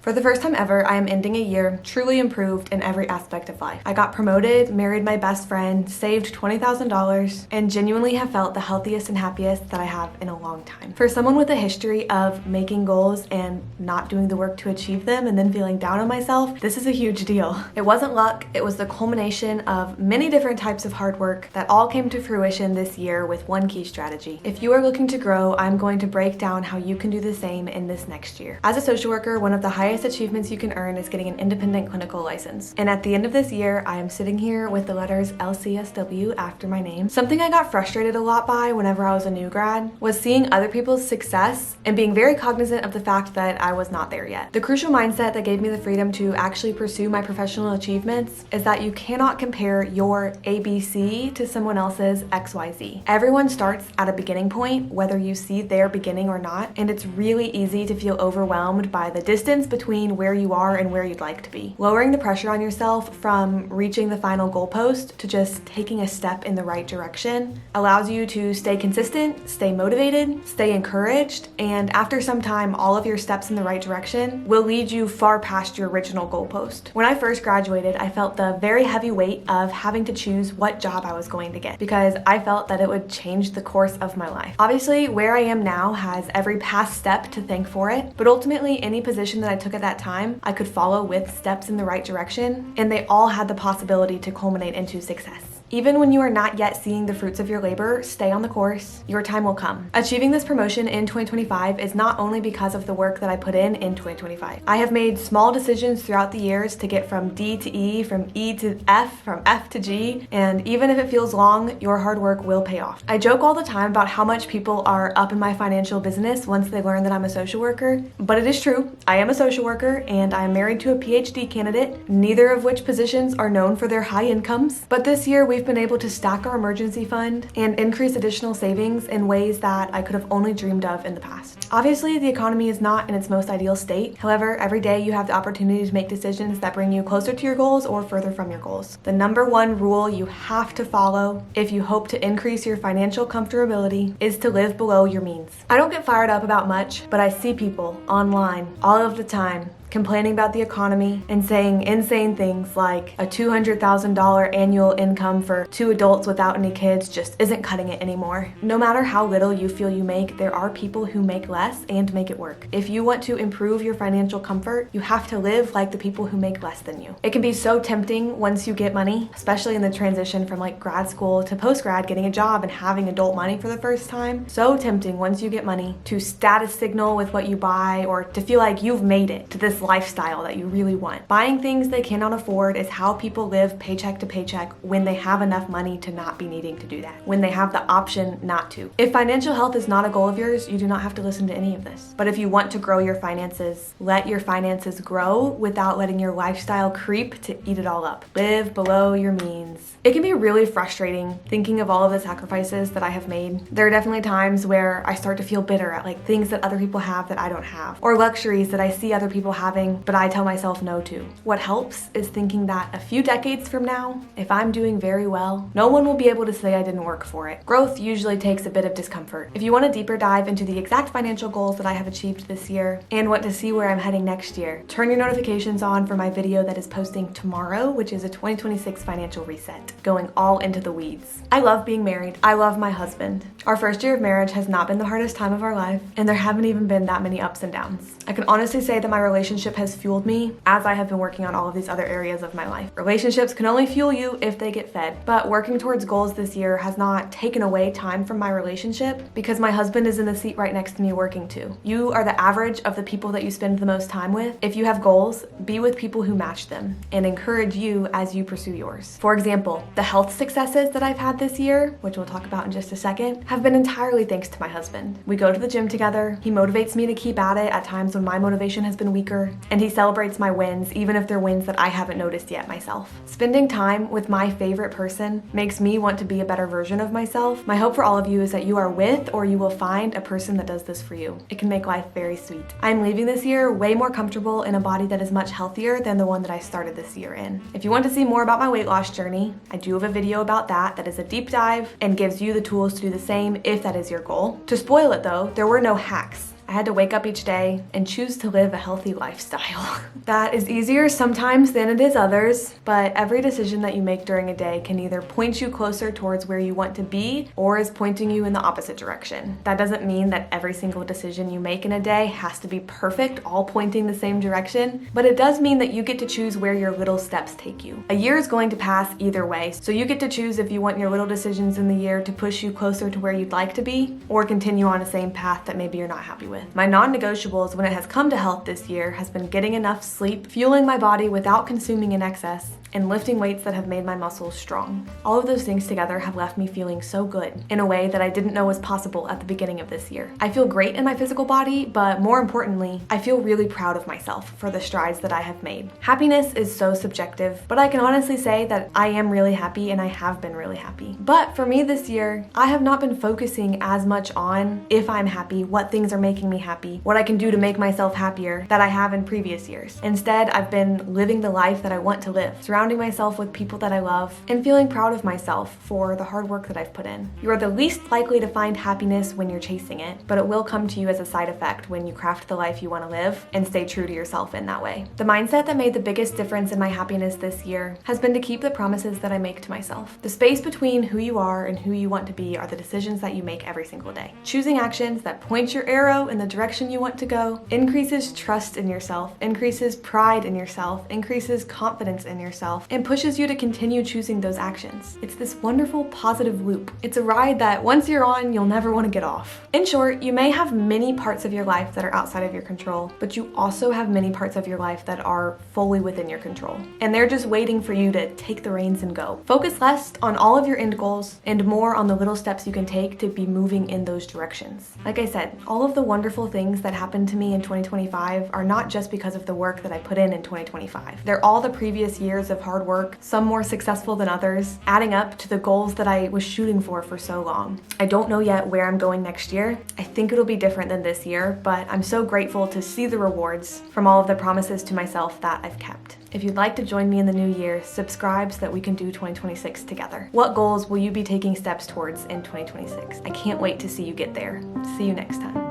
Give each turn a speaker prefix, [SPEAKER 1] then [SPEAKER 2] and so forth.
[SPEAKER 1] For the first time ever, I am ending a year truly improved in every aspect of life. I got promoted, married my best friend, saved $20,000, and genuinely have felt the healthiest and happiest that I have in a long time. For someone with a history of making goals and not doing the work to achieve them and then feeling down on myself, this is a huge deal. It wasn't luck, it was the culmination of many different types of hard work that all came to fruition this year with one key strategy. If you are looking to grow, I'm going to break down how you can do the same in this next year. As a social worker, one of the highest achievements you can earn is getting an independent clinical license. And at the end of this year, I am sitting here with the letters LCSW after my name. Something I got frustrated a lot by whenever I was a new grad was seeing other people's success and being very cognizant of the fact that I was not there yet. The crucial mindset that gave me the freedom to actually pursue my professional achievements is that you cannot compare your ABC to someone else's XYZ. Everyone starts at a beginning point, whether you see their beginning or not, and it's really easy to feel overwhelmed by the distance between where you are and where you'd like to be. Lowering the pressure on yourself from reaching the final goalpost to just taking a step in the right direction allows you to stay consistent, stay motivated, stay encouraged, and after some time, all of your steps in the right direction will lead you far past your original goalpost. When I first graduated, I felt the very heavy weight of having to choose what job I was going to get because I felt that it would change the course of my life. Obviously, where I am now has every past step to thank for it, but ultimately any position that I took at that time, I could follow with steps in the right direction, and they all had the possibility to culminate into success. Even when you are not yet seeing the fruits of your labor, stay on the course. Your time will come. Achieving this promotion in 2025 is not only because of the work that I put in 2025. I have made small decisions throughout the years to get from D to E, from E to F, from F to G, and even if it feels long, your hard work will pay off. I joke all the time about how much people are up in my financial business once they learn that I'm a social worker, but it is true. I am a social worker and I am married to a PhD candidate, neither of which positions are known for their high incomes, but this year we've been able to stack our emergency fund and increase additional savings in ways that I could have only dreamed of in the past. Obviously, the economy is not in its most ideal state. However, every day you have the opportunity to make decisions that bring you closer to your goals or further from your goals. The number one rule you have to follow if you hope to increase your financial comfortability is to live below your means. I don't get fired up about much, but I see people online all of the time complaining about the economy and saying insane things like a $200,000 annual income for 2 adults without any kids just isn't cutting it anymore. No matter how little you feel you make, there are people who make less and make it work. If you want to improve your financial comfort, you have to live like the people who make less than you. It can be so tempting once you get money, especially in the transition from like grad school to post-grad, getting a job and having adult money for the first time. So tempting once you get money to status signal with what you buy or to feel like you've made it to this lifestyle that you really want. Buying things they cannot afford is how people live paycheck to paycheck when they have enough money to not be needing to do that, when they have the option not to. If financial health is not a goal of yours, you do not have to listen to any of this. But if you want to grow your finances, let your finances grow without letting your lifestyle creep to eat it all up. Live below your means. It can be really frustrating thinking of all of the sacrifices that I have made. There are definitely times where I start to feel bitter at like things that other people have that I don't have, or luxuries that I see other people having but I tell myself no to. What helps is thinking that a few decades from now, if I'm doing very well, no one will be able to say I didn't work for it. Growth usually takes a bit of discomfort. If you want a deeper dive into the exact financial goals that I have achieved this year and want to see where I'm heading next year, turn your notifications on for my video that is posting tomorrow, which is a 2026 financial reset, going all into the weeds. I love being married. I love my husband. Our first year of marriage has not been the hardest time of our life, and there haven't even been that many ups and downs. I can honestly say that my relationship has fueled me as I have been working on all of these other areas of my life. Relationships can only fuel you if they get fed, but working towards goals this year has not taken away time from my relationship because my husband is in the seat right next to me working too. You are the average of the people that you spend the most time with. If you have goals, be with people who match them and encourage you as you pursue yours. For example, the health successes that I've had this year, which we'll talk about in just a second, have been entirely thanks to my husband. We go to the gym together, he motivates me to keep at it at times when my motivation has been weaker, and he celebrates my wins, even if they're wins that I haven't noticed yet myself. Spending time with my favorite person makes me want to be a better version of myself. My hope for all of you is that you are with or you will find a person that does this for you. It can make life very sweet. I'm leaving this year way more comfortable in a body that is much healthier than the one that I started this year in. If you want to see more about my weight loss journey, I do have a video about that is a deep dive and gives you the tools to do the same if that is your goal. To spoil it though, there were no hacks. I had to wake up each day and choose to live a healthy lifestyle. That is easier sometimes than it is others, but every decision that you make during a day can either point you closer towards where you want to be or is pointing you in the opposite direction. That doesn't mean that every single decision you make in a day has to be perfect, all pointing the same direction, but it does mean that you get to choose where your little steps take you. A year is going to pass either way, so you get to choose if you want your little decisions in the year to push you closer to where you'd like to be or continue on the same path that maybe you're not happy with. My non-negotiables when it has come to health this year has been getting enough sleep, fueling my body without consuming in excess, and lifting weights that have made my muscles strong. All of those things together have left me feeling so good in a way that I didn't know was possible at the beginning of this year. I feel great in my physical body, but more importantly, I feel really proud of myself for the strides that I have made. Happiness is so subjective, but I can honestly say that I am really happy and I have been really happy. But for me this year, I have not been focusing as much on if I'm happy, what things are making me happy, what I can do to make myself happier that I have in previous years. Instead, I've been living the life that I want to live, surrounding myself with people that I love, and feeling proud of myself for the hard work that I've put in. You are the least likely to find happiness when you're chasing it, but it will come to you as a side effect when you craft the life you want to live and stay true to yourself in that way. The mindset that made the biggest difference in my happiness this year has been to keep the promises that I make to myself. The space between who you are and who you want to be are the decisions that you make every single day. Choosing actions that point your arrow in the direction you want to go increases trust in yourself, increases pride in yourself, increases confidence in yourself, and pushes you to continue choosing those actions. It's this wonderful positive loop. It's a ride that once you're on, you'll never want to get off. In short, you may have many parts of your life that are outside of your control, but you also have many parts of your life that are fully within your control. And they're just waiting for you to take the reins and go. Focus less on all of your end goals and more on the little steps you can take to be moving in those directions. Like I said, all of the wonderful things that happened to me in 2025 are not just because of the work that I put in 2025. They're all the previous years of hard work, some more successful than others, adding up to the goals that I was shooting for so long. I don't know yet where I'm going next year. I think it'll be different than this year, but I'm so grateful to see the rewards from all of the promises to myself that I've kept. If you'd like to join me in the new year, subscribe so that we can do 2026 together. What goals will you be taking steps towards in 2026? I can't wait to see you get there. See you next time.